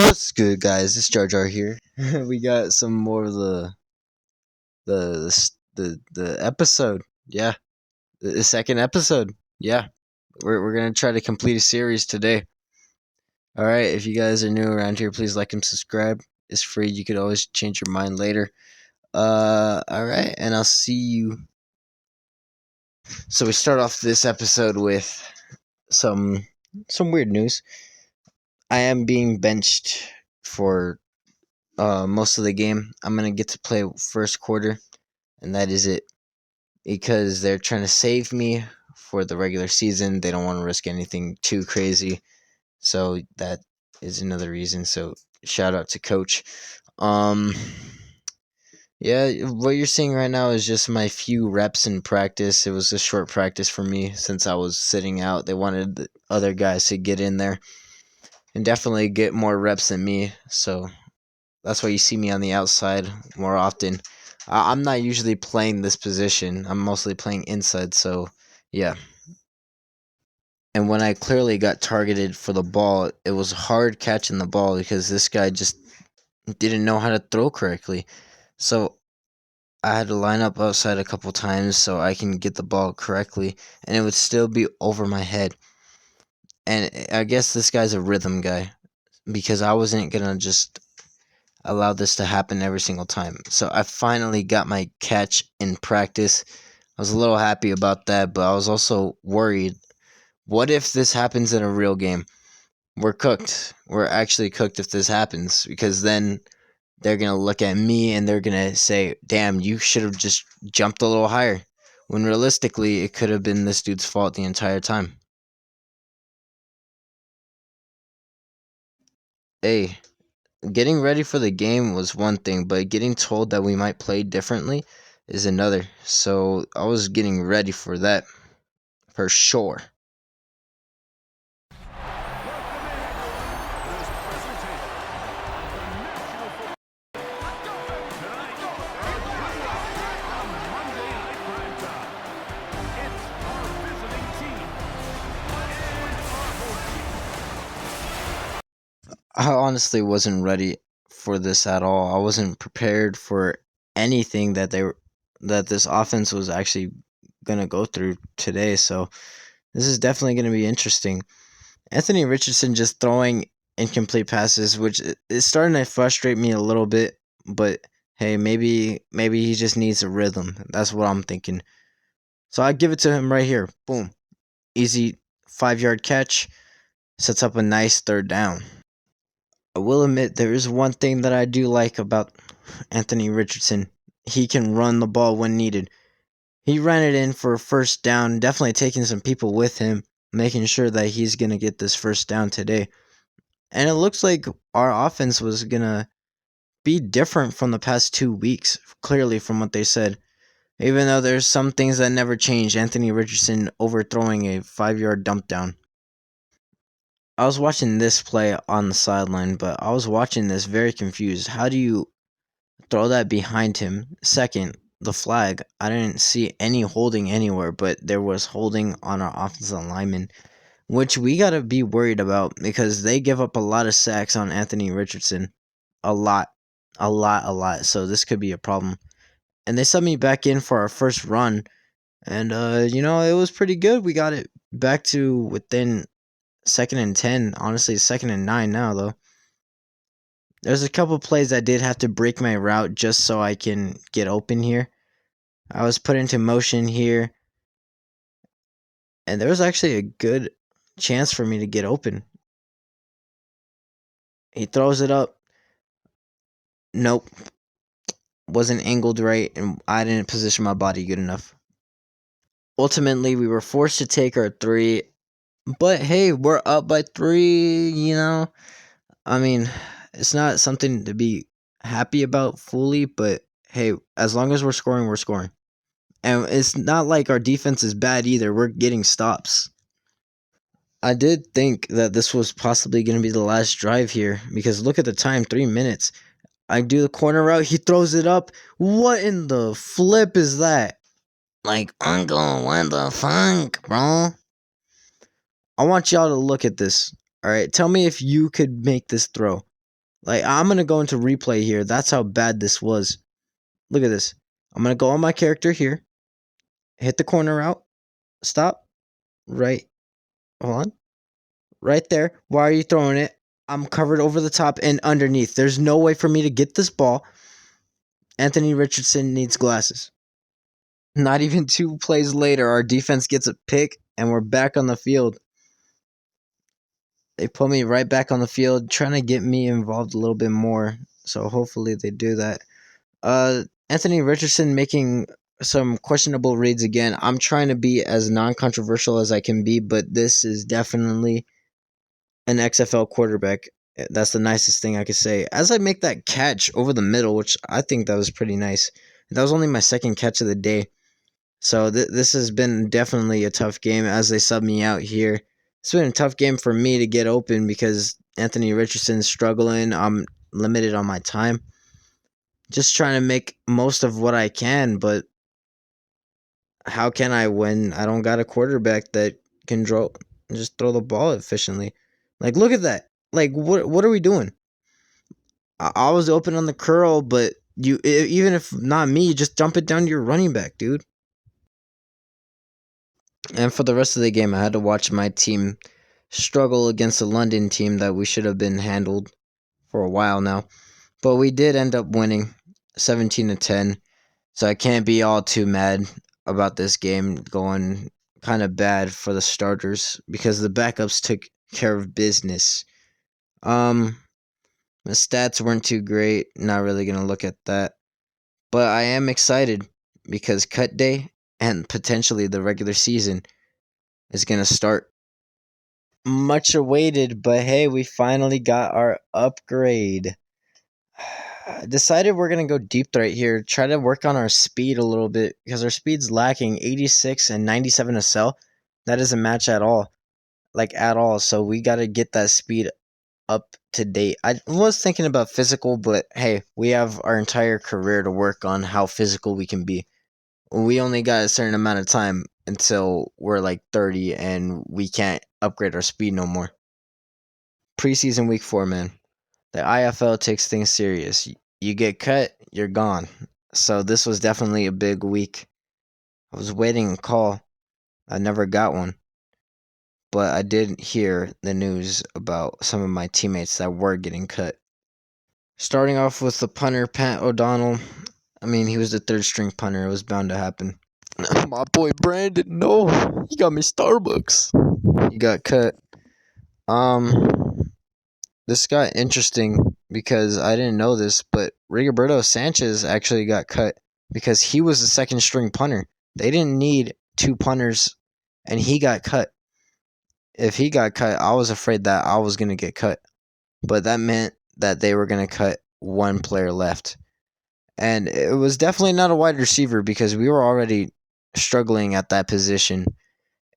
What's good, guys? It's Jar Jar here. We got some more of the episode. Yeah, the second episode. Yeah, we're gonna try to complete a series today. All right. If you guys are new around here, please like and subscribe. It's free. You could always change your mind later. All right, and I'll see you. So we start off this episode with some weird news. I am being benched for most of the game. I'm gonna get to play first quarter, and that is it. Because they're trying to save me for the regular season. They don't want to risk anything too crazy, so that is another reason. So shout out to coach. Um, yeah, what you're seeing right now is just my few reps in practice. It was a short practice for me since I was sitting out. They wanted the other guys to get in there and definitely get more reps than me. So that's why you see me on the outside more often. I'm not usually playing this position. I'm mostly playing inside, so yeah. And when I clearly got targeted for the ball, it was hard catching the ball because this guy just didn't know how to throw correctly. So I had to line up outside a couple times so I can get the ball correctly, and it would still be over my head. And I guess this guy's a rhythm guy because I wasn't going to just allow this to happen every single time. So I finally got my catch in practice. I was a little happy about that, but I was also worried. What if this happens in a real game? We're cooked. We're actually cooked if this happens, because then they're going to look at me and they're going to say, damn, you should have just jumped a little higher. When realistically, it could have been this dude's fault the entire time. Hey, getting ready for the game was one thing, but getting told that we might play differently is another. So I was getting ready for that for sure. I honestly wasn't ready for this at all. I wasn't prepared for anything that this offense was actually gonna go through today. So this is definitely gonna be interesting. Anthony Richardson just throwing incomplete passes, which is starting to frustrate me a little bit. But hey, maybe he just needs a rhythm. That's what I'm thinking. So I give it to him right here. Boom, easy 5-yard catch, sets up a nice third down. I will admit there is one thing that I do like about Anthony Richardson. He can run the ball when needed. He ran it in for a first down, definitely taking some people with him, making sure that he's going to get this first down today. And it looks like our offense was going to be different from the past 2 weeks, clearly from what they said. Even though there's some things that never change, Anthony Richardson overthrowing a 5-yard dump down. I was watching this play on the sideline, but I was watching this very confused. How do you throw that behind him? Second, the flag. I didn't see any holding anywhere, but there was holding on our offensive lineman, which we got to be worried about because they give up a lot of sacks on Anthony Richardson. A lot. A lot, a lot. So this could be a problem. And they sent me back in for our first run. And, it was pretty good. We got it back to within 2nd and 10. Honestly, 2nd and 9 now, though. There's a couple plays I did have to break my route just so I can get open here. I was put into motion here, and there was actually a good chance for me to get open. He throws it up. Nope. Wasn't angled right, and I didn't position my body good enough. Ultimately, we were forced to take our 3, but hey, we're up by 3, I mean, it's not something to be happy about fully, but hey, as long as we're scoring, we're scoring. And it's not like our defense is bad either. We're getting stops. I did think that this was possibly going to be the last drive here because look at the time, 3 minutes. I do the corner route. He throws it up. What in the flip is that? Like, Uncle, what the fuck, bro? I want y'all to look at this. All right, tell me if you could make this throw. Like, I'm gonna go into replay here. That's how bad this was. Look at this. I'm gonna go on my character here. Hit the corner route. Stop. Right. Hold on. Right there. Why are you throwing it? I'm covered over the top and underneath. There's no way for me to get this ball. Anthony Richardson needs glasses. Not even 2 plays later, our defense gets a pick and we're back on the field. They put me right back on the field, trying to get me involved a little bit more. So hopefully they do that. Anthony Richardson making some questionable reads again. I'm trying to be as non-controversial as I can be, but this is definitely an XFL quarterback. That's the nicest thing I could say. As I make that catch over the middle, which I think that was pretty nice. That was only my second catch of the day. So this has been definitely a tough game as they sub me out here. It's been a tough game for me to get open because Anthony Richardson's struggling. I'm limited on my time. Just trying to make most of what I can, but how can I when I don't got a quarterback that can just throw the ball efficiently? Like, look at that. Like, what are we doing? I was open on the curl, but even if not me, just dump it down to your running back, dude. And for the rest of the game, I had to watch my team struggle against a London team that we should have been handled for a while now. But we did end up winning 17-10. So I can't be all too mad about this game going kind of bad for the starters because the backups took care of business. The stats weren't too great. Not really going to look at that. But I am excited because cut day and potentially the regular season is going to start. Much awaited, but hey, we finally got our upgrade. Decided we're going to go deep threat here, try to work on our speed a little bit because our speed's lacking. 86 and 97 to sell. That doesn't match at all. Like, at all. So we got to get that speed up to date. I was thinking about physical, but hey, we have our entire career to work on how physical we can be. We only got a certain amount of time until we're like 30 and we can't upgrade our speed no more. Preseason week 4, man. The IFL takes things serious. You get cut, you're gone. So this was definitely a big week. I was waiting a call. I never got one. But I did hear the news about some of my teammates that were getting cut. Starting off with the punter, Pat O'Donnell. I mean, he was the third string punter. It was bound to happen. My boy Brandon, no. He got me Starbucks. He got cut. This got interesting because I didn't know this, but Rigoberto Sanchez actually got cut because he was the second string punter. They didn't need 2 punters, and he got cut. If he got cut, I was afraid that I was going to get cut. But that meant that they were going to cut 1 player left. And it was definitely not a wide receiver because we were already struggling at that position.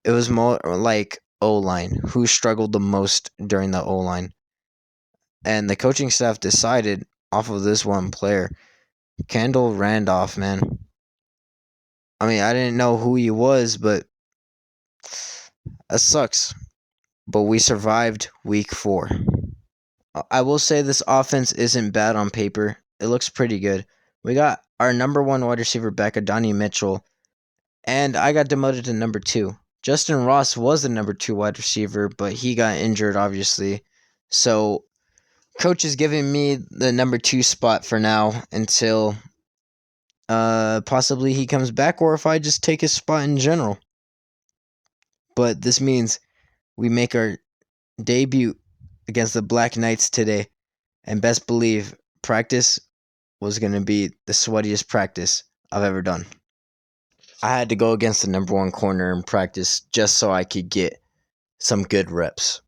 It was more like O-line, who struggled the most during the O-line. And the coaching staff decided off of this 1 player, Kendall Randolph, man. I mean, I didn't know who he was, but that sucks. But we survived week 4. I will say this offense isn't bad on paper. It looks pretty good. We got our number 1 wide receiver back, Adonai Mitchell, and I got demoted to number 2. Justin Ross was the number 2 wide receiver, but he got injured, obviously. So coach is giving me the number 2 spot for now until possibly he comes back, or if I just take his spot in general. But this means we make our debut against the Black Knights today, and best believe practice was going to be the sweatiest practice I've ever done. I had to go against the number 1 corner in practice just so I could get some good reps.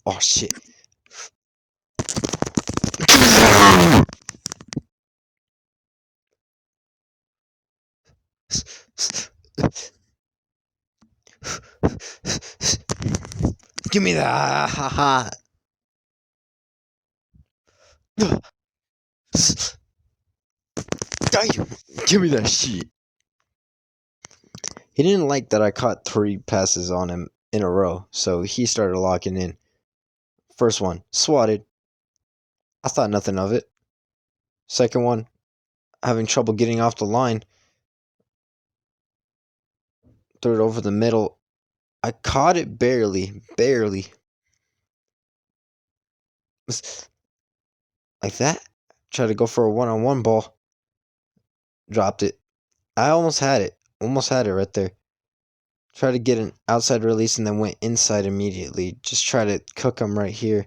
Oh shit. Give me that. Ha ha. Damn, give me that shit. He didn't like that I caught 3 passes on him in a row, so he started locking in. First one, swatted. I thought nothing of it. Second one, having trouble getting off the line. Threw it over the middle. I caught it barely. Like that. Tried to go for a one-on-one ball. Dropped it. I almost had it. Almost had it right there. Tried to get an outside release and then went inside immediately. Just try to cook him right here.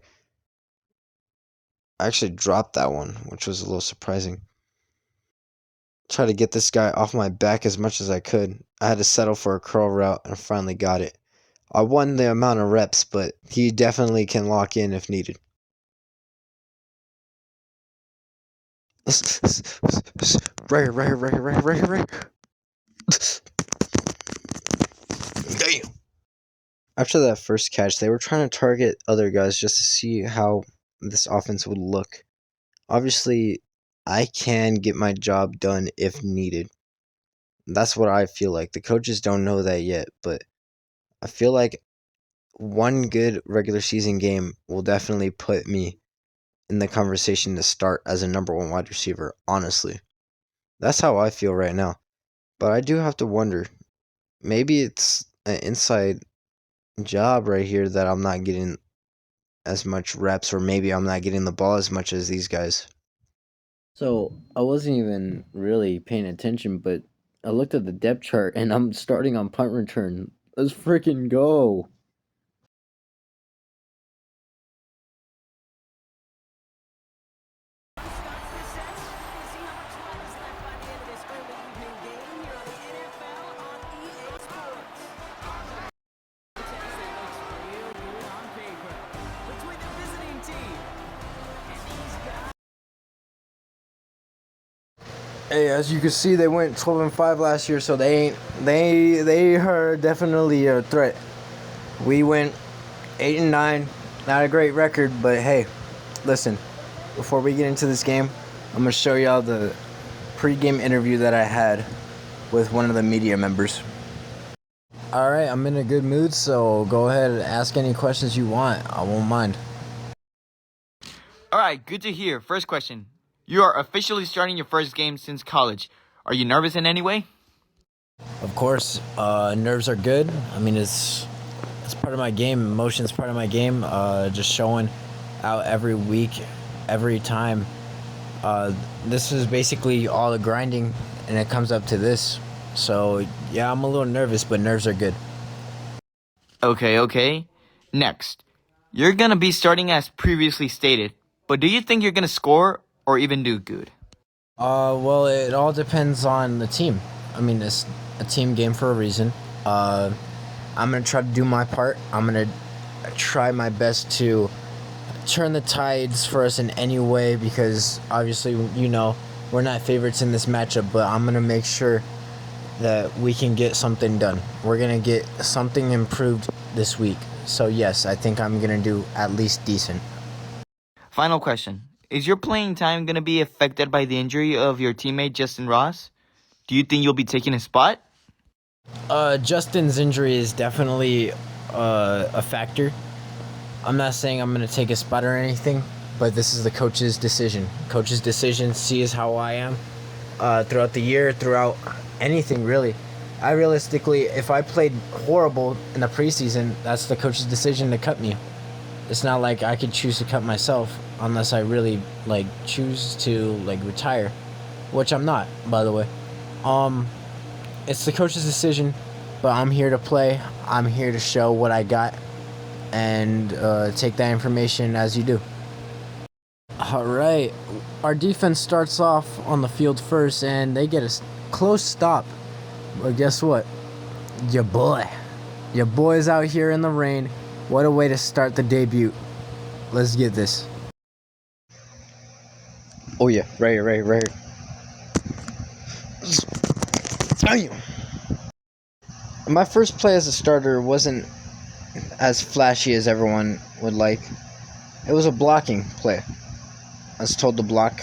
I actually dropped that one, which was a little surprising. Try to get this guy off my back as much as I could. I had to settle for a curl route and I finally got it. I won the amount of reps, but he definitely can lock in if needed. Right. Damn. After that first catch, they were trying to target other guys just to see how this offense would look. Obviously, I can get my job done if needed. That's what I feel like. The coaches don't know that yet, but I feel like one good regular season game will definitely put me in the conversation to start as a number 1 wide receiver, honestly. That's how I feel right now. But I do have to wonder, maybe it's an inside job right here that I'm not getting as much reps, or maybe I'm not getting the ball as much as these guys. So I wasn't even really paying attention, but I looked at the depth chart and I'm starting on punt return. Let's freaking go. Hey, as you can see, they went 12-5 last year, so they are definitely a threat. We went 8-9, not a great record, but hey, listen. Before we get into this game, I'm gonna show y'all the pre-game interview that I had with one of the media members. All right, I'm in a good mood, so go ahead and ask any questions you want. I won't mind. All right, good to hear. First question. You are officially starting your first game since college. Are you nervous in any way? Of course, nerves are good. I mean, it's part of my game. Emotion's part of my game. Just showing out every week, every time. This is basically all the grinding, and it comes up to this. So, yeah, I'm a little nervous, but nerves are good. Okay. Next. You're going to be starting as previously stated, but do you think you're going to score or even do good? Well, it all depends on the team. I mean, it's a team game for a reason. I'm going to try to do my part. I'm going to try my best to turn the tides for us in any way because, obviously, you know, we're not favorites in this matchup, but I'm going to make sure that we can get something done. We're going to get something improved this week. So, yes, I think I'm going to do at least decent. Final question. Is your playing time going to be affected by the injury of your teammate Justin Ross? Do you think you'll be taking his spot? Justin's injury is definitely a factor. I'm not saying I'm going to take a spot or anything, but this is the coach's decision. Coach's decision sees how I am throughout the year, throughout anything, really. I realistically, if I played horrible in the preseason, that's the coach's decision to cut me. It's not like I could choose to cut myself unless I really choose to retire, which I'm not, by the way. It's the coach's decision, but I'm here to play. I'm here to show what I got and take that information as you do. All right, our defense starts off on the field first, and they get a close stop. But guess what? Your boy's out here in the rain. What a way to start the debut. Let's get this. Oh yeah, right here. Damn. My first play as a starter wasn't as flashy as everyone would like. It was a blocking play. I was told to block.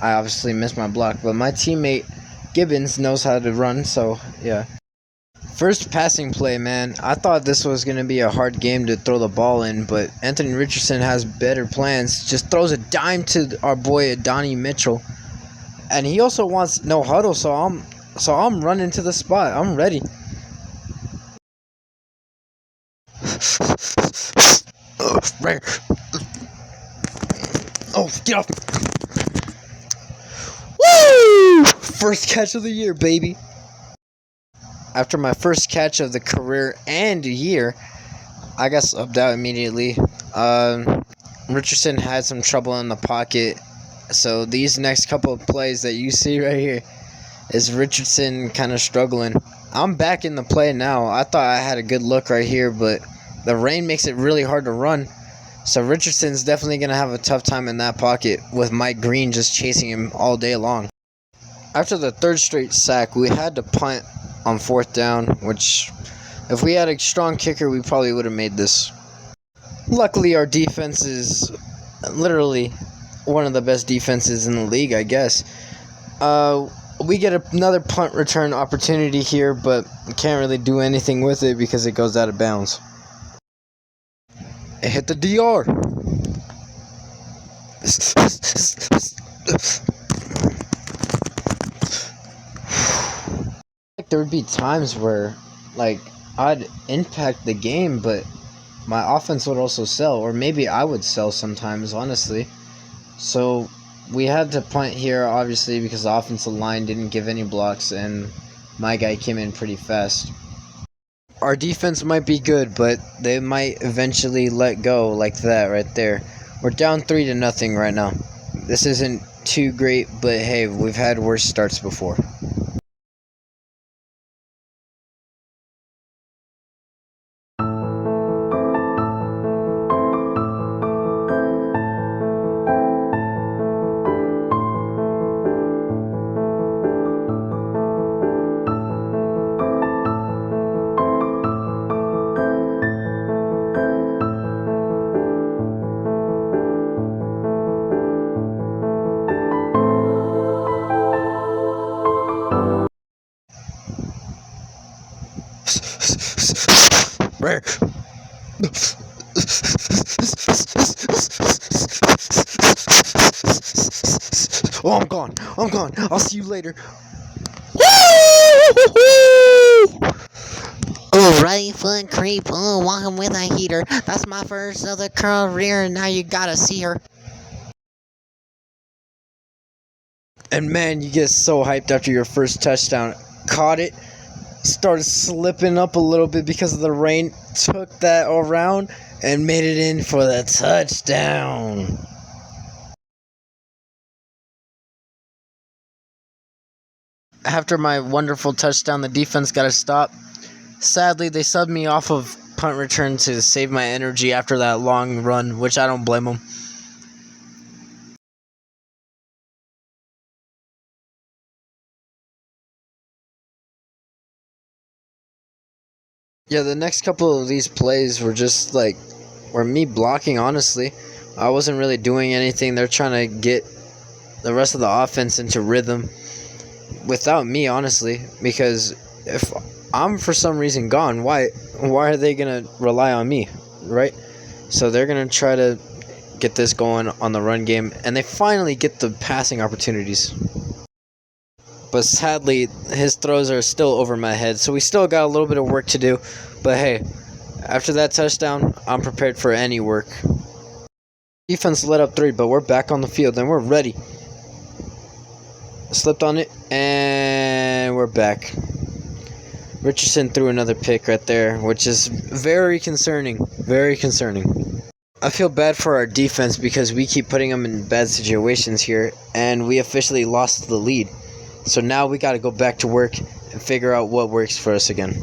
I obviously missed my block, but my teammate Gibbons knows how to run, so yeah. First passing play, man. I thought this was going to be a hard game to throw the ball in, but Anthony Richardson has better plans. Just throws a dime to our boy Donnie Mitchell. And he also wants no huddle, so I'm running to the spot. I'm ready. Right. Oh, get off. Woo! First catch of the year, baby. After my first catch of the career and year, I got subbed out immediately. Richardson had some trouble in the pocket, so these next couple of plays that you see right here is Richardson kind of struggling. I'm back in the play now. I thought I had a good look right here, but the rain makes it really hard to run. So Richardson's definitely going to have a tough time in that pocket with Mike Green just chasing him all day long. After the third straight sack, we had to punt on fourth down, which if we had a strong kicker, we probably would have made this. Luckily, our defense is literally one of the best defenses in the league, I guess. We get another punt return opportunity here, but can't really do anything with it because it goes out of bounds. It hit the DR. There would be times where, I'd impact the game, but my offense would also sell, or maybe I would sell sometimes, honestly. So we had to punt here, obviously, because the offensive line didn't give any blocks, and my guy came in pretty fast. Our defense might be good, but they might eventually let go like that right there. We're down 3-0 right now. This isn't too great, but hey, we've had worse starts before. Rare. Oh, I'm gone. I'm gone. I'll see you later. Oh, right foot creep. Oh, walking with a heater. That's my first of the career. Now you gotta see her. And man, you get so hyped after your first touchdown. Caught it. Started slipping up a little bit because of the rain. Took that around and made it in for the touchdown. After my wonderful touchdown, the defense got to stop. Sadly, they subbed me off of punt return to save my energy after that long run, which I don't blame them. Yeah, the next couple of these plays were just were me blocking, honestly. I wasn't really doing anything. They're trying to get the rest of the offense into rhythm without me, honestly, because if I'm for some reason gone, why are they going to rely on me, right? So they're going to try to get this going on the run game, and they finally get the passing opportunities. But sadly, his throws are still over my head, so we still got a little bit of work to do. But hey, after that touchdown, I'm prepared for any work. Defense let up 3, but we're back on the field, and we're ready. Slipped on it, and we're back. Richardson threw another pick right there, which is very concerning. Very concerning. I feel bad for our defense because we keep putting them in bad situations here, and we officially lost the lead. So now we got to go back to work and figure out what works for us again.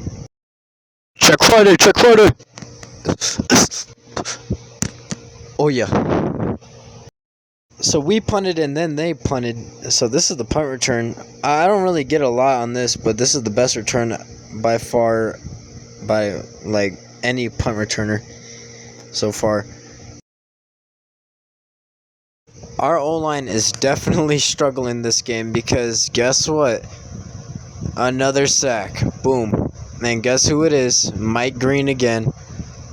Check Friday, check Friday. Oh yeah. So we punted and then they punted. So this is the punt return. I don't really get a lot on this, but this is the best return by far by any punt returner so far. Our O-line is definitely struggling this game because guess what? Another sack. Boom. And guess who it is? Mike Green again.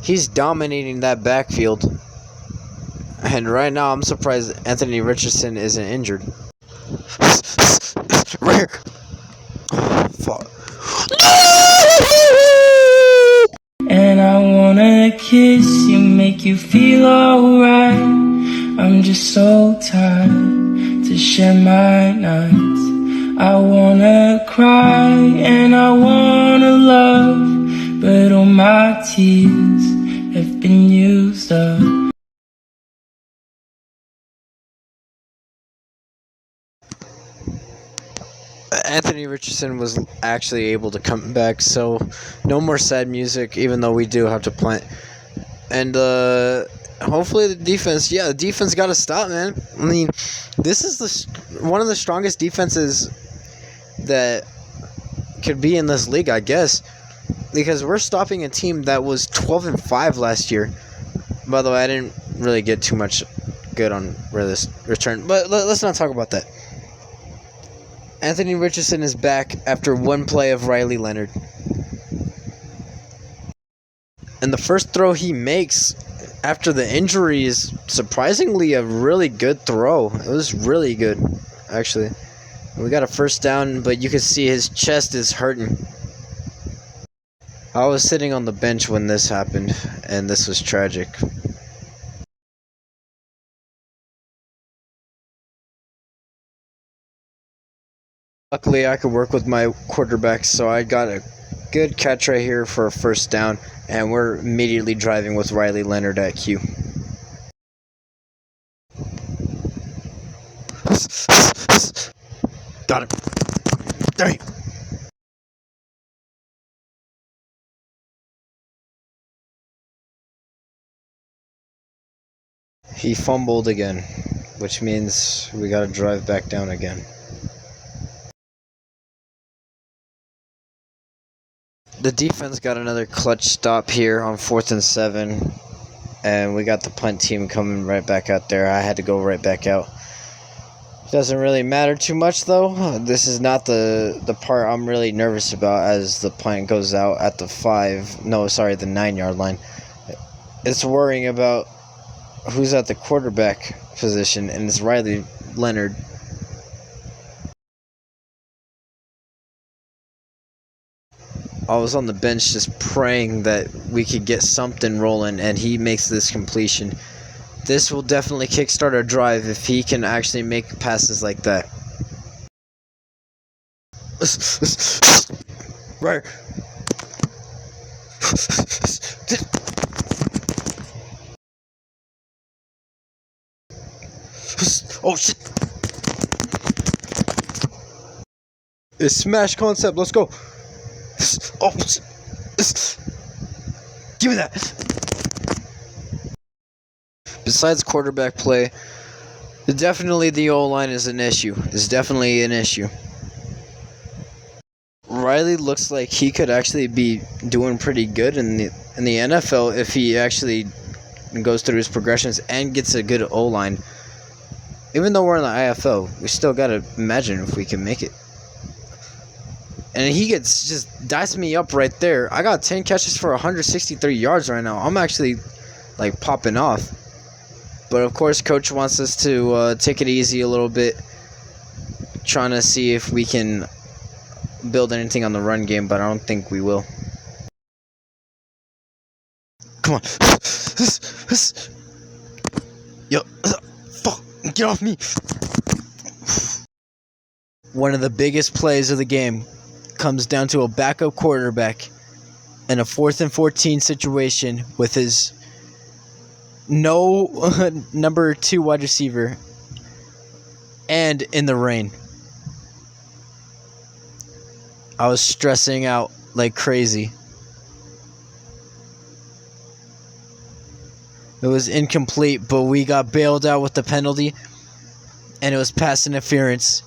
He's dominating that backfield. And right now, I'm surprised Anthony Richardson isn't injured. Right here. Oh, fuck. And I wanna kiss you, make you feel alright. I'm just so tired to share my nights. I wanna cry and I wanna love, but all my tears have been used up. Anthony Richardson was actually able to come back, so no more sad music, even though we do have to punt. And hopefully the defense got to stop, man. I mean, this is one of the strongest defenses that could be in this league, I guess, because we're stopping a team that was 12-5 last year. By the way, I didn't really get too much good on where this returned, but let's not talk about that. Anthony Richardson is back after one play of Riley Leonard. And the first throw he makes after the injury is surprisingly a really good throw. It was really good, actually. We got a first down, but you can see his chest is hurting. I was sitting on the bench when this happened, and this was tragic. Luckily, I could work with my quarterback, so I got a good catch right here for a first down, and we're immediately driving with Riley Leonard at Q. Got him. There. He fumbled again, which means we gotta drive back down again. The defense got another clutch stop here on 4th and 7, and we got the punt team coming right back out there. I had to go right back out. Doesn't really matter too much though. This is not the part I'm really nervous about as the punt goes out at the 9-yard line. It's worrying about who's at the quarterback position, and it's Riley Leonard. I was on the bench just praying that we could get something rolling, and he makes this completion. This will definitely kickstart our drive if he can actually make passes like that. Right. Oh shit. It's smash concept. Let's go. Oh, give me that. Besides quarterback play, definitely the O-line is an issue. It's definitely an issue. Riley looks like he could actually be doing pretty good in the NFL if he actually goes through his progressions and gets a good O-line. Even though we're in the IFL, we still gotta imagine if we can make it. And he gets just diced me up right there. I got 10 catches for 163 yards right now. I'm actually like popping off. But of course, coach wants us to take it easy a little bit, trying to see if we can build anything on the run game, but I don't think we will. Come on. Yo, fuck, get off me. One of the biggest plays of the game comes down to a backup quarterback in a 4th and 14 situation with his number 2 wide receiver and in the rain. I was stressing out like crazy. It was incomplete, but we got bailed out with the penalty, and it was pass interference.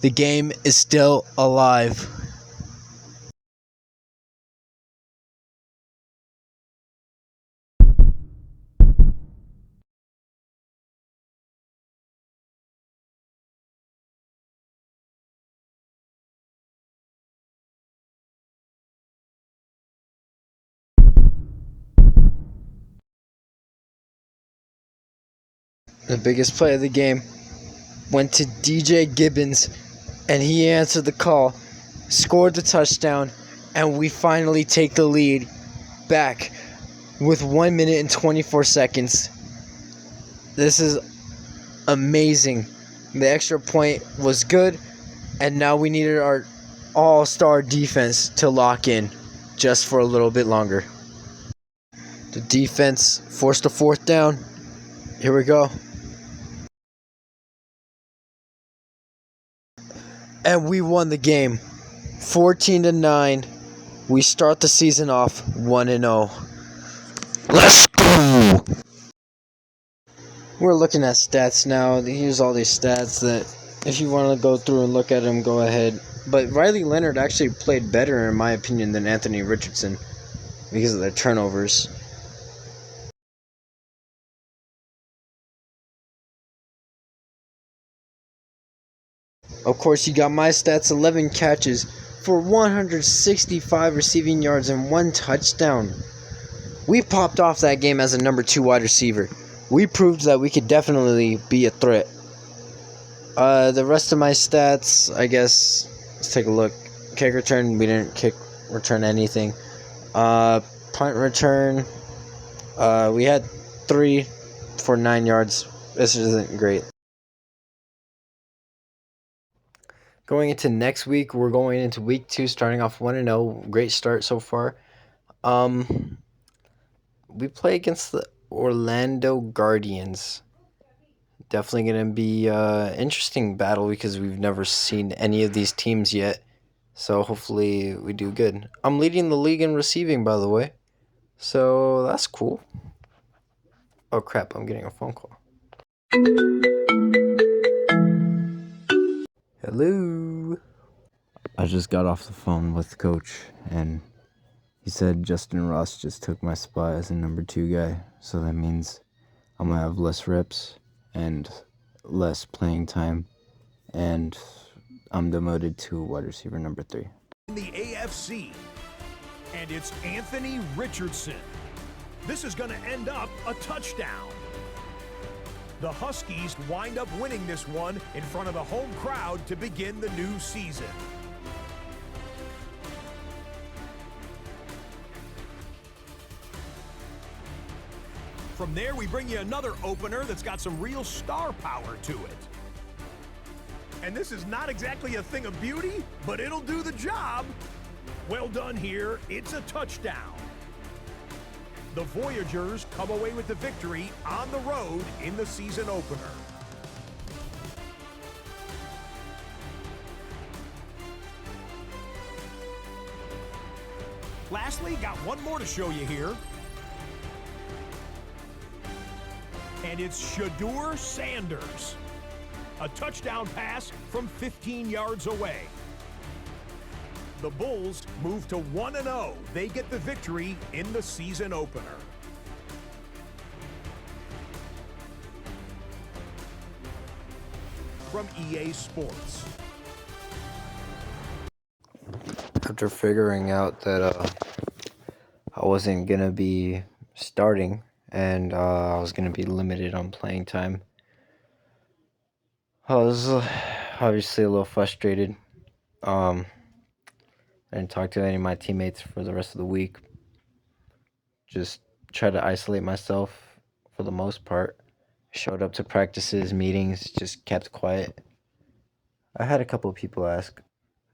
The game is still alive. The biggest play of the game went to DJ Gibbons, and he answered the call, scored the touchdown, and we finally take the lead back with 1 minute and 24 seconds. This is amazing. The extra point was good, and now we needed our all-star defense to lock in just for a little bit longer. The defense forced a fourth down. Here we go. And we won the game 14-9. We start the season off 1-0. Let's go! We're looking at stats now. Here's all these stats that if you want to go through and look at them, go ahead. But Riley Leonard actually played better, in my opinion, than Anthony Richardson because of their turnovers. Of course, you got my stats, 11 catches for 165 receiving yards and 1 touchdown. We popped off that game as a number 2 wide receiver. We proved that we could definitely be a threat. The rest of my stats, I guess, let's take a look. Kick return, we didn't return anything. Punt return, we had 3 for 9 yards. This isn't great. Going into next week, we're going into week 2, starting off 1-0. Great start so far. We play against the Orlando Guardians. Definitely going to be an interesting battle because we've never seen any of these teams yet. So hopefully we do good. I'm leading the league in receiving, by the way. So that's cool. Oh crap, I'm getting a phone call. Hello. I just got off the phone with the coach, and he said Justin Ross just took my spot as a number 2 guy. So that means I'm going to have less reps and less playing time, and I'm demoted to wide receiver number 3. In the AFC, and it's Anthony Richardson. This is going to end up a touchdown. The Huskies wind up winning this one in front of the home crowd to begin the new season. From there, we bring you another opener that's got some real star power to it. And this is not exactly a thing of beauty, but it'll do the job. Well done here. It's a touchdown. The Voyagers come away with the victory on the road in the season opener. Lastly, got one more to show you here. And it's Shadur Sanders. A touchdown pass from 15 yards away. The Bulls move to 1-0. They get the victory in the season opener. From EA Sports. After figuring out that I wasn't going to be starting and I was going to be limited on playing time, I was obviously a little frustrated. I didn't talk to any of my teammates for the rest of the week. Just tried to isolate myself for the most part. Showed up to practices, meetings, just kept quiet. I had a couple of people ask,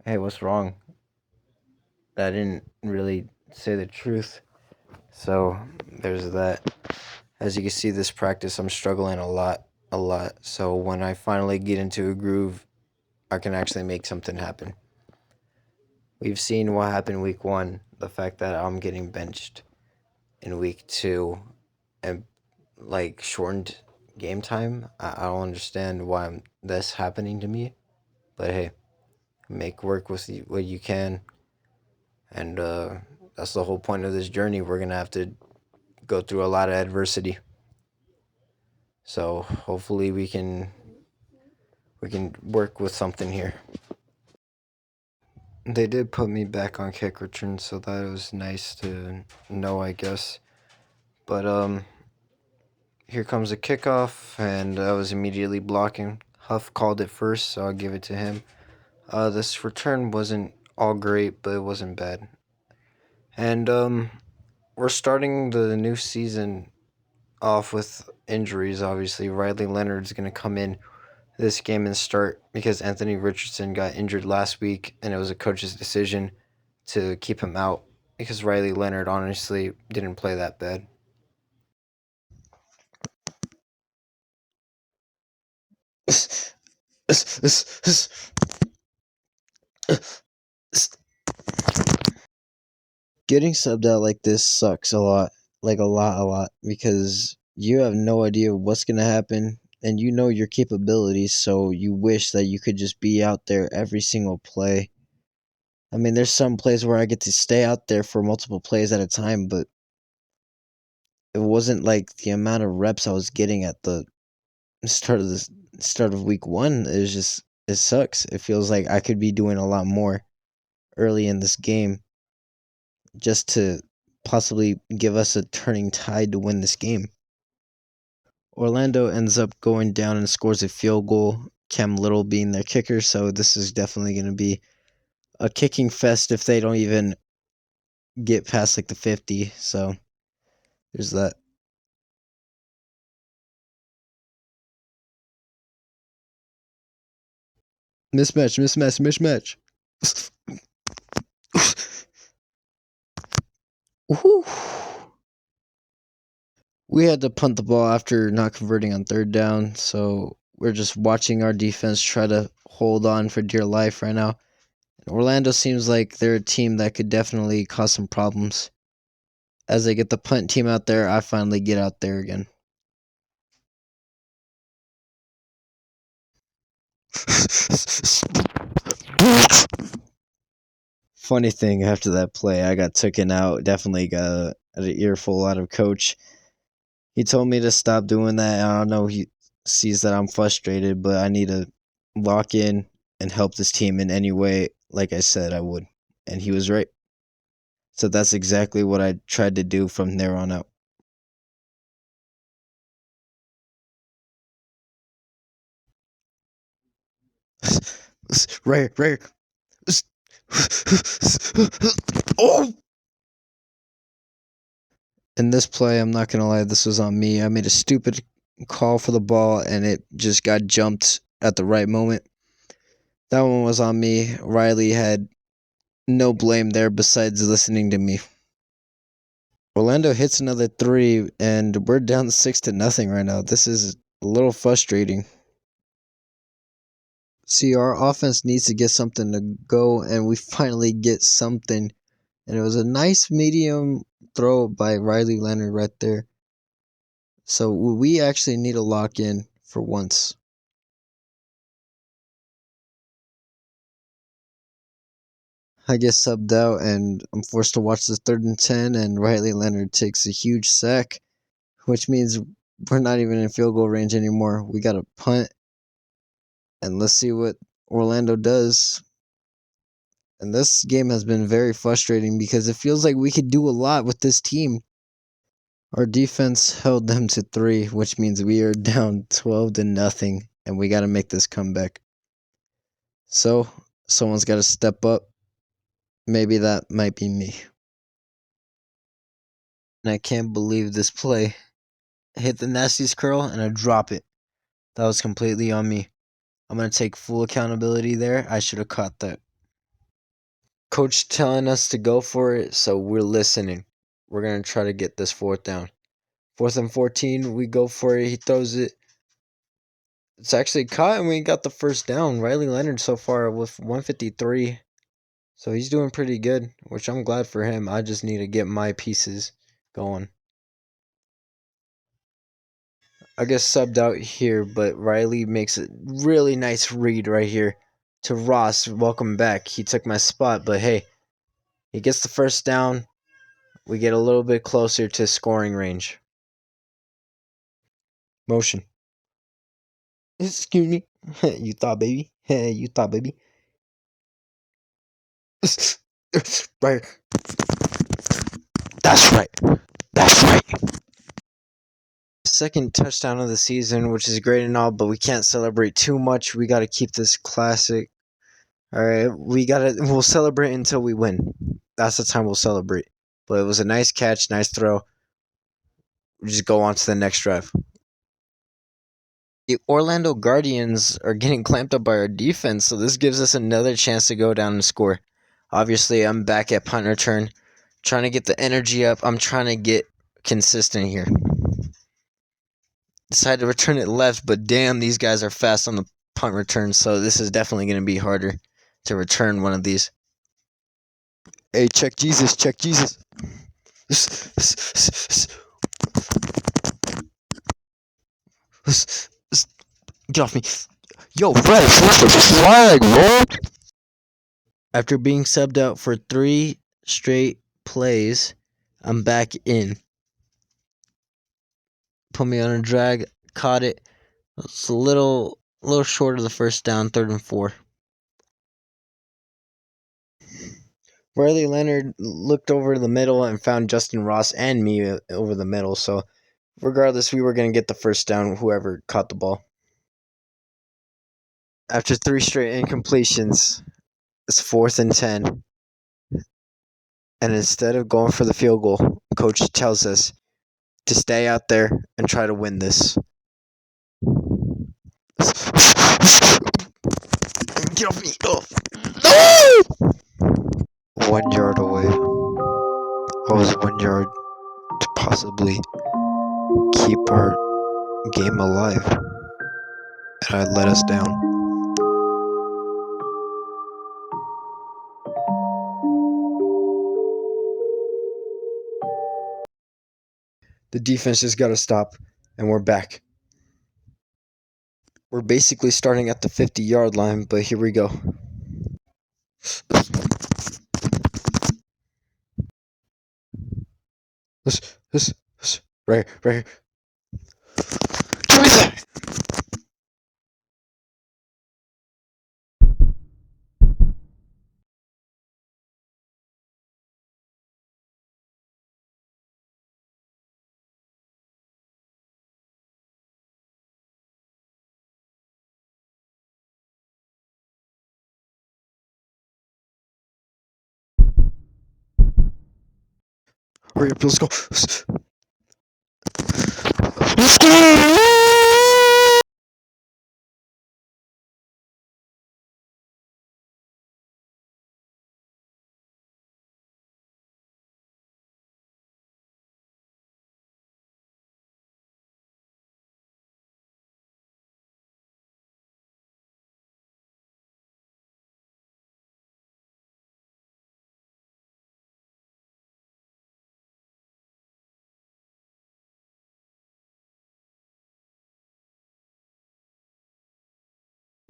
hey, what's wrong? I didn't really say the truth. So there's that. As you can see, this practice, I'm struggling a lot. So when I finally get into a groove, I can actually make something happen. We've seen what happened week 1, the fact that I'm getting benched in week 2 and like shortened game time. I don't understand why that's happening to me, but hey, make work with what you can, and that's the whole point of this journey. We're gonna have to go through a lot of adversity, so hopefully we can work with something here. They did put me back on kick return, so that was nice to know, I guess. But Here comes a kickoff, and I was immediately blocking. Huff called it first, so I'll give it to him. This return wasn't all great, but it wasn't bad. And we're starting the new season off with injuries. Obviously, Riley Leonard's gonna come in this game and start because Anthony Richardson got injured last week, and it was a coach's decision to keep him out because Riley Leonard honestly didn't play that bad. Getting subbed out like this sucks a lot, like a lot, because you have no idea what's going to happen and you know your capabilities, so you wish that you could just be out there every single play. I mean, there's some plays where I get to stay out there for multiple plays at a time, but it wasn't like the amount of reps I was getting at the start of week 1. It was just it sucks. It feels like I could be doing a lot more early in this game just to possibly give us a turning tide to win this game. Orlando ends up going down and scores a field goal, Cam Little being their kicker, so this is definitely going to be a kicking fest if they don't even get past like the 50. So there's that. Mismatch. Woohoo. We had to punt the ball after not converting on third down, so we're just watching our defense try to hold on for dear life right now. Orlando seems like they're a team that could definitely cause some problems. As they get the punt team out there, I finally get out there again. Funny thing, after that play, I got taken out. Definitely got an earful out of coach. He told me to stop doing that. I don't know. He sees that I'm frustrated, but I need to lock in and help this team in any way, like I said I would. And he was right. So that's exactly what I tried to do from there on out. Right. Oh! In this play, I'm not going to lie, this was on me. I made a stupid call for the ball, and it just got jumped at the right moment. That one was on me. Riley had no blame there besides listening to me. Orlando hits another 3, and we're down 6-0 right now. This is a little frustrating. See, our offense needs to get something to go, and we finally get something. And it was a nice medium throw by Riley Leonard right there. So we actually need to lock in for once. I get subbed out, and I'm forced to watch the 3rd and 10, and Riley Leonard takes a huge sack, which means we're not even in field goal range anymore. We got to punt, and let's see what Orlando does. And this game has been very frustrating because it feels like we could do a lot with this team. Our defense held them to 3, which means we are down 12-0, and we got to make this comeback. So, someone's got to step up. Maybe that might be me. And I can't believe this play. I hit the nastiest curl and I drop it. That was completely on me. I'm going to take full accountability there. I should have caught that. Coach telling us to go for it, so we're listening. We're going to try to get this 4th down. 4th and 14, we go for it. He throws it. It's actually caught, and we got the 1st down. Riley Leonard so far with 153. So he's doing pretty good, which I'm glad for him. I just need to get my pieces going. I get subbed out here, but Riley makes a really nice read right here to Ross. Welcome back. He took my spot, but hey, he gets the 1st down. We get a little bit closer to scoring range. Motion. Excuse me. You thought, baby? You thought, baby? Right. That's right. That's right. second touchdown of the season, which is great and all, but we can't celebrate too much. We got to keep this classic. All right, we'll celebrate until we win. That's the time we'll celebrate. But it was a nice catch, nice throw. We just go on to the next drive. The Orlando Guardians are getting clamped up by our defense, so this gives us another chance to go down and score. Obviously, I'm back at punt return, trying to get the energy up. I'm trying to get consistent here. Decided to return it left, but damn, these guys are fast on the punt return, so this is definitely going to be harder to return one of these. Hey, check Jesus, check Jesus. Get off me. Yo, Fred, what's the flag, bro? After being subbed out for 3 straight plays, I'm back in. Put me on a drag, caught it. It's a little short of the first down, 3rd and 4. Riley Leonard looked over the middle and found Justin Ross and me over the middle, so regardless, we were going to get the first down, whoever caught the ball. After 3 straight incompletions, it's 4th and 10. And instead of going for the field goal, coach tells us to stay out there and try to win this. Get off me! Oh. No! 1 yard away. I was 1 yard to possibly keep our game alive. And I let us down. The defense just got to stop, and we're back. We're basically starting at the 50-yard line, but here we go. Right here. Give me that! Hurry up, let's go. Let's go!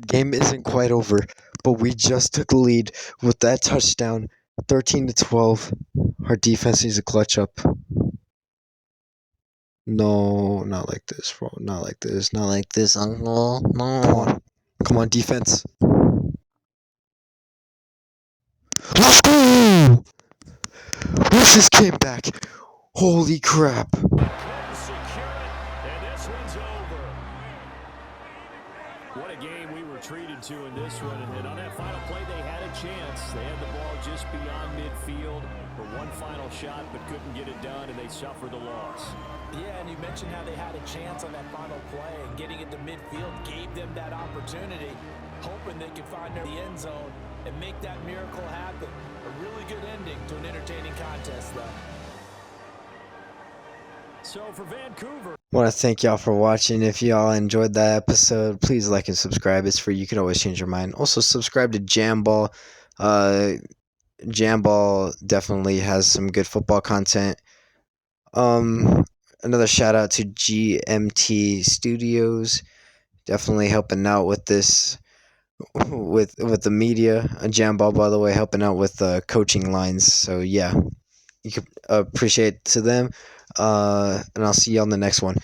Game isn't quite over, but we just took the lead with that touchdown, 13-12. Our defense needs to clutch up. No, not like this, bro. Not like this. Not like this, uncle. No. Come on, defense. Let's go! Let's just came back. Holy crap. What a game we were treated to in this one. And on that final play, they had a chance. They had the ball just beyond midfield for one final shot, but couldn't get it done, and they suffered the loss. Yeah, and you mentioned how they had a chance on that final play, and getting it to midfield gave them that opportunity, hoping they could find the end zone and make that miracle happen. A really good ending to an entertaining contest, though. So for Vancouver, I want to thank y'all for watching. If y'all enjoyed that episode, please like and subscribe. It's free. You can always change your mind. Also, subscribe to Jamball. Jamball definitely has some good football content. Another shout out to GMT Studios. Definitely helping out with this, with the media. Jamball, by the way, helping out with coaching lines. So yeah, you can appreciate to them. And I'll see you on the next one.